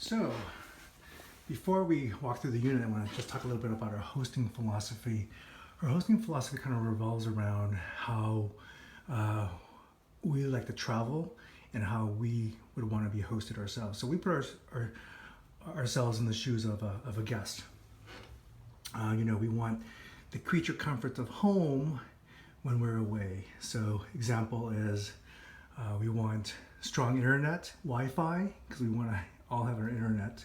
So, before we walk through the unit, I want to just talk a little bit about our hosting philosophy. Our hosting philosophy kind of revolves around how we like to travel and how we would want to be hosted ourselves. So we put ourselves in the shoes of a guest. We want the creature comforts of home when we're away. So example is we want strong internet, Wi-Fi, because we want to all have our internet.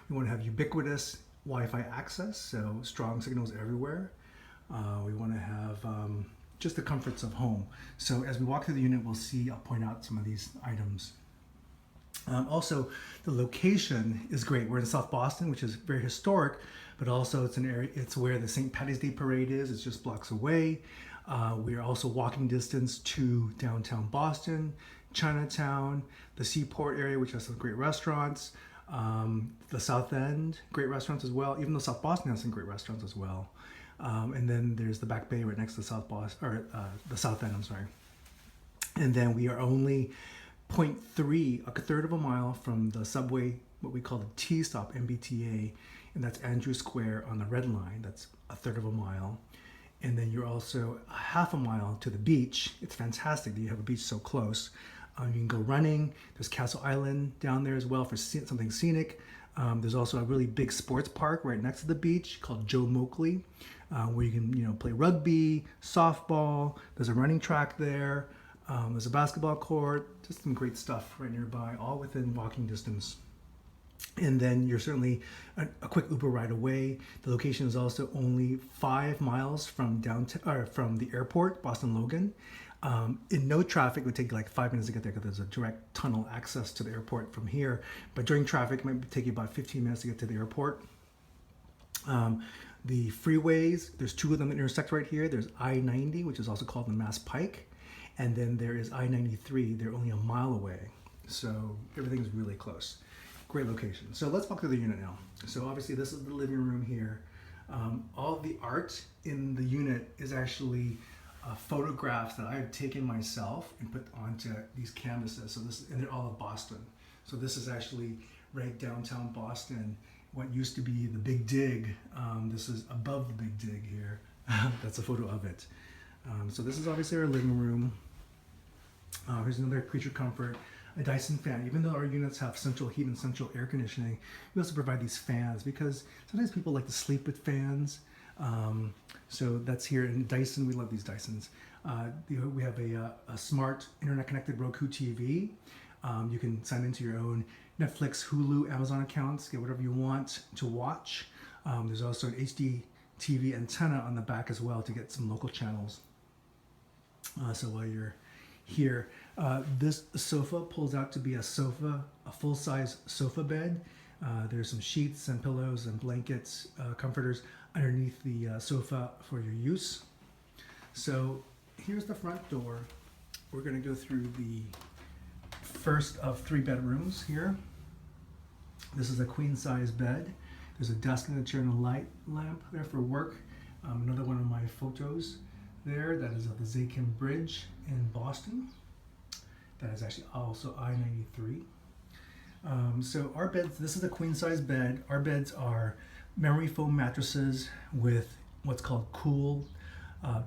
We want to have ubiquitous Wi-Fi access, so strong signals everywhere. We want to have just the comforts of home. So as we walk through the unit, we'll see, I'll point out some of these items. Also, the location is great. We're in South Boston, which is very historic, but also it's an area. It's where the St. Patty's Day Parade is. It's just blocks away. We are also walking distance to downtown Boston, Chinatown, the Seaport area, which has some great restaurants. The South End, great restaurants as well. Even though South Boston has some great restaurants as well. And then there's the Back Bay right next to South Boston, or the South End. I'm sorry. And then we are only 0.3, a third of a mile from the subway, what we call the T stop, MBTA, and that's Andrew Square on the Red Line. That's a third of a mile. And then you're also a half a mile to the beach. It's fantastic that you have a beach so close. You can go running. There's Castle Island down there as well for something scenic. There's also a really big sports park right next to the beach called Joe Moakley, where you can play rugby, softball. There's a running track there. There's a basketball court. Just some great stuff right nearby, all within walking distance. And then you're certainly a quick Uber ride away. The location is also only 5 miles from downtown, or from the airport, Boston Logan. In no traffic, it would take like 5 minutes to get there because there's a direct tunnel access to the airport from here. But during traffic, it might take you about 15 minutes to get to the airport. The freeways, there's 2 of them that intersect right here. There's I-90, which is also called the Mass Pike. And then there is I-93. They're only a mile away. So everything's really close. Great location. So let's walk through the unit now. So obviously this is the living room here. All the art in the unit is actually photographs that I've taken myself and put onto these canvases. So and they're all of Boston. So this is actually right downtown Boston. What used to be the Big Dig. This is above the Big Dig here. That's a photo of it. So this is obviously our living room. Here's another creature comfort, a Dyson fan. Even though our units have central heat and central air conditioning, we also provide these fans because sometimes people like to sleep with fans. So that's here in Dyson. We love these Dysons. We have a smart internet connected Roku TV. You can sign into your own Netflix, Hulu, Amazon accounts, get whatever you want to watch. There's also an HD TV antenna on the back as well to get some local channels. So while you're here, this sofa pulls out to be a full-size sofa bed. There's some sheets and pillows and blankets, comforters underneath the sofa for your use. So here's the front door. We're going to go through the first of 3 bedrooms here. This is a queen-size bed. There's a desk and a chair and a light lamp there for work. Another one of my photos there, that is of the Zakim Bridge in Boston. That is actually also I-93. So our beds, this is a queen-size bed. Our beds are memory foam mattresses with what's called cool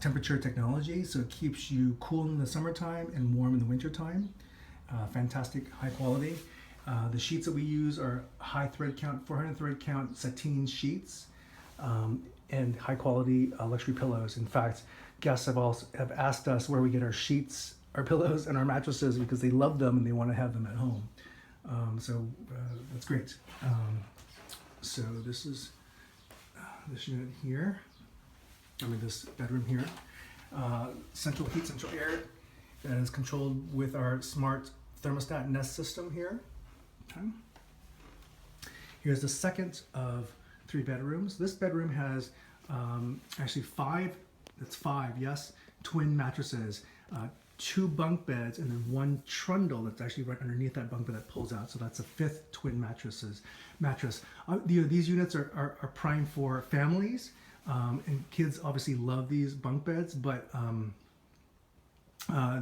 temperature technology. So it keeps you cool in the summertime and warm in the wintertime. Fantastic, high quality. The sheets that we use are high thread count, 400 thread count sateen sheets, and high quality luxury pillows. In fact, guests have asked us where we get our sheets, our pillows, and our mattresses because they love them and they want to have them at home. So that's great. So this is this unit here. This bedroom here. Central heat, central air. That is controlled with our smart thermostat Nest system here. Okay. Here's the second of 3 bedrooms. This bedroom has actually 5, yes, twin mattresses, 2 bunk beds, and then 1 trundle that's actually right underneath that bunk bed that pulls out. So that's a 5th twin mattress. These units are prime for families, and kids obviously love these bunk beds, but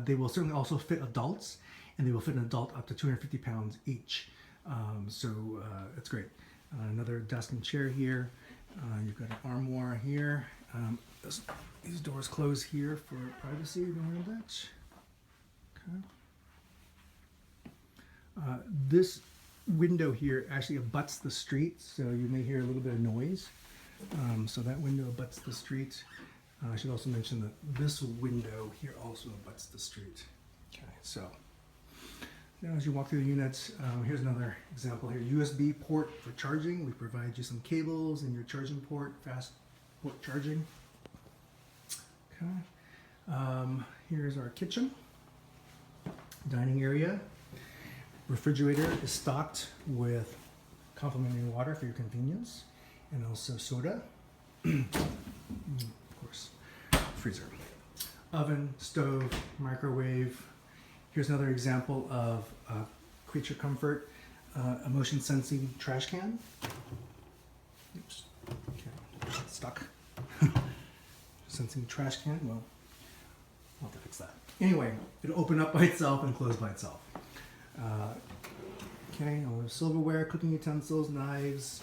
they will certainly also fit adults, and they will fit an adult up to 250 pounds each. It's great. Another desk and chair here. You've got an armoire here. These doors close here for privacy. Don't worry about that. Okay. This window here actually abuts the street, so you may hear a little bit of noise. So that window abuts the street. I should also mention that this window here also abuts the street. Okay, so now as you walk through the units, here's another example here. USB port for charging. We provide you some cables in your charging port, fast port charging. Okay. Here's our kitchen, dining area. Refrigerator is stocked with complimentary water for your convenience, and also soda. Of course, freezer. Oven, stove, microwave. Here's another example of creature comfort, a motion sensing trash can. Oops. Okay, stuck. Sensing trash can. Well, I'll have to fix that. Anyway, it'll open up by itself and close by itself. Okay, silverware, cooking utensils, knives,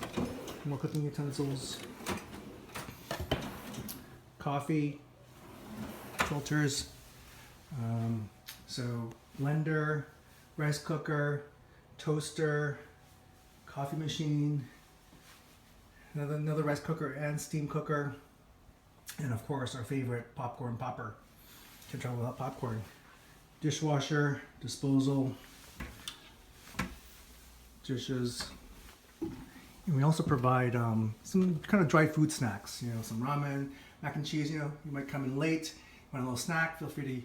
more cooking utensils, coffee, filters, so blender, rice cooker, toaster, coffee machine, another rice cooker and steam cooker, and of course our favorite popcorn popper. Can't travel without popcorn. Dishwasher, disposal, dishes. And we also provide some kind of dry food snacks, some ramen, mac and cheese. You might come in late, want a little snack, feel free to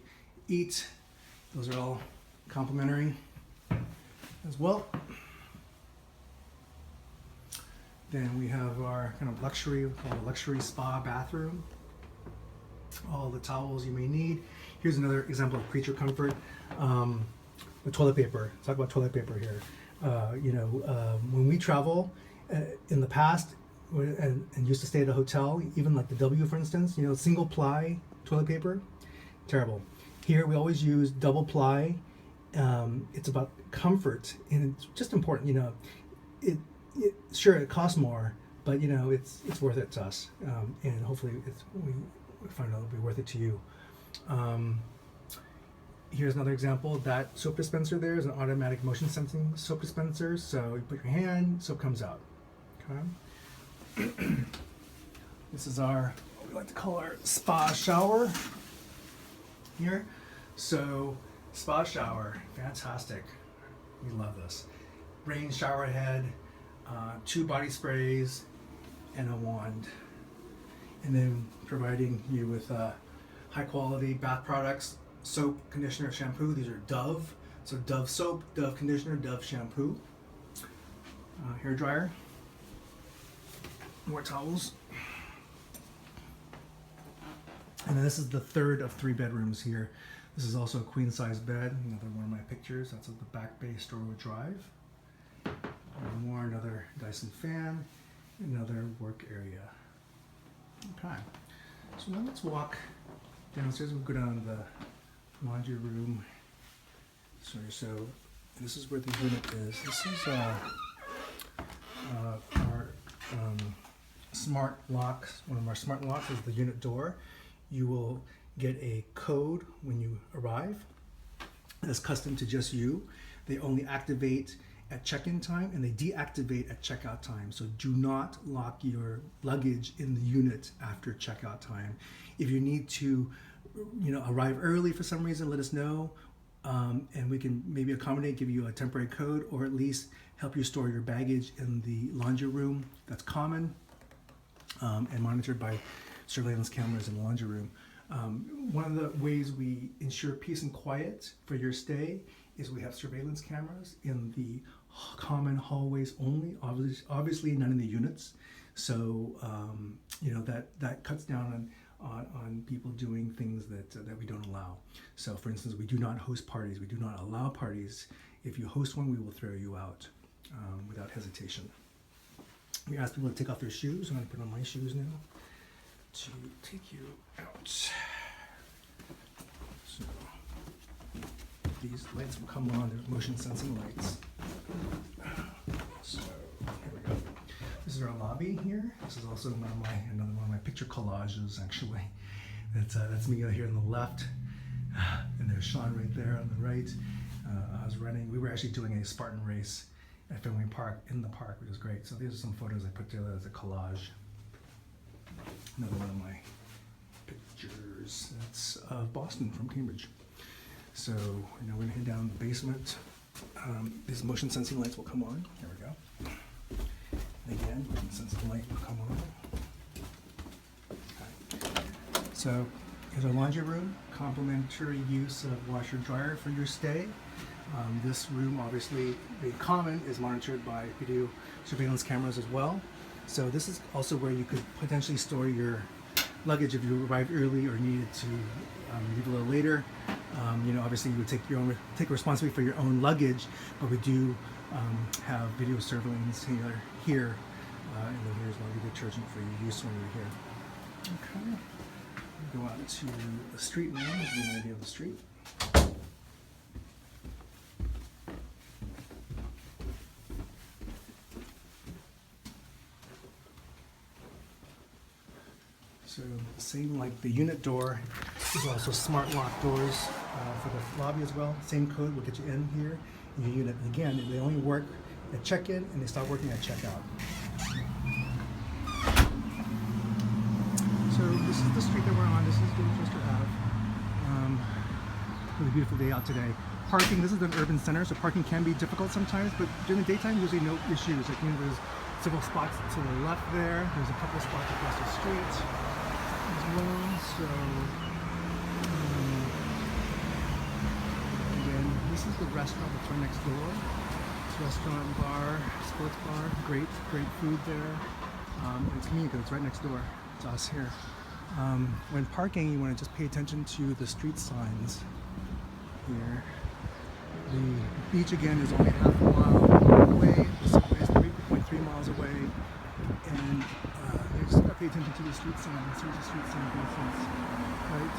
eat. Those are all complimentary as well. Then we have our kind of luxury, we call it a luxury spa bathroom. All the towels you may need. Here's another example of creature comfort. The toilet paper. Let's talk about toilet paper here. When we travel in the past and used to stay at a hotel, even like the W for instance, single ply toilet paper, terrible. Here we always use double ply. It's about comfort and it's just important. Sure, it costs more, but it's worth it to us, and hopefully we find out it'll be worth it to you. Here's another example. That soap dispenser there is an automatic motion sensing soap dispenser. So you put your hand, soap comes out. Okay. This is what we like to call our spa shower here. So spa shower, fantastic. We love this. Rain shower head, 2 body sprays, and a wand. And then providing you with high quality bath products. Soap, conditioner, shampoo. These are Dove. So Dove soap, Dove conditioner, Dove shampoo. Hair dryer. More towels. And then this is the third of 3 bedrooms here. This is also a queen size bed. Another one of my pictures. That's at the back bay Storwood Drive. Another Dyson fan. Another work area. Okay. So now let's walk downstairs. We'll go down to the laundry room. So this is where the unit is. This is our smart locks. One of our smart locks is the unit door. You will get a code when you arrive that's custom to just you. They only activate at check-in time and they deactivate at checkout time. So do not lock your luggage in the unit after checkout time. If you need to arrive early for some reason, let us know, and we can maybe accommodate, give you a temporary code, or at least help you store your baggage in the laundry room. That's common and monitored by surveillance cameras in the laundry room. One of the ways we ensure peace and quiet for your stay is we have surveillance cameras in the common hallways only, obviously none in the units. So that cuts down on people doing things that we don't allow. So for instance, we do not host parties. We do not allow parties. If you host one, we will throw you out without hesitation. We ask people to take off their shoes. I'm going to put on my shoes now to take you out. So these lights will come on. They're motion sensing lights. This is our lobby here. This is also another one of my picture collages, actually. That's me here on the left, and there's Sean right there on the right. We were actually doing a Spartan race at Fenway Park in the park, which is great. So these are some photos I put together as a collage. Another one of my pictures. That's of Boston from Cambridge. So we're gonna head down the basement. These motion sensing lights will come on. There we go. And again, motion sensing light will come on. Okay. So here's our laundry room. Complimentary use of washer dryer for your stay. This room, obviously, the common is monitored by video surveillance cameras as well. So this is also where you could potentially store your luggage if you arrived early or needed to leave a little later. Obviously you would take responsibility for your own luggage, but we do have video surveillance here, and then here's laundry detergent for your use when you're here. Okay, we'll go out to the street now. Give you an idea of the street. So same like the unit door, there's also smart lock doors for the lobby as well. Same code will get you in here in your unit. Again, they only work at check-in and they stop working at checkout. So this is the street that we're on. This is Dishwasher Ave. Really beautiful day out today. Parking, this is an urban center, so parking can be difficult sometimes, but during the daytime, usually no issues. Like, there's several spots to the left there. There's a couple spots across the street as well. So, again, this is the restaurant that's right next door. It's restaurant, bar, sports bar. Great food there. And it's convenient because it's right next door to us here. When parking, you want to just pay attention to the street signs here. The beach again is only half a mile away. The subway is 3.3 miles away, and you just gotta pay attention to the street signs. Here's the street sign, for instance, right?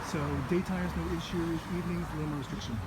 So daytime is no issues. Evenings, a little more restriction.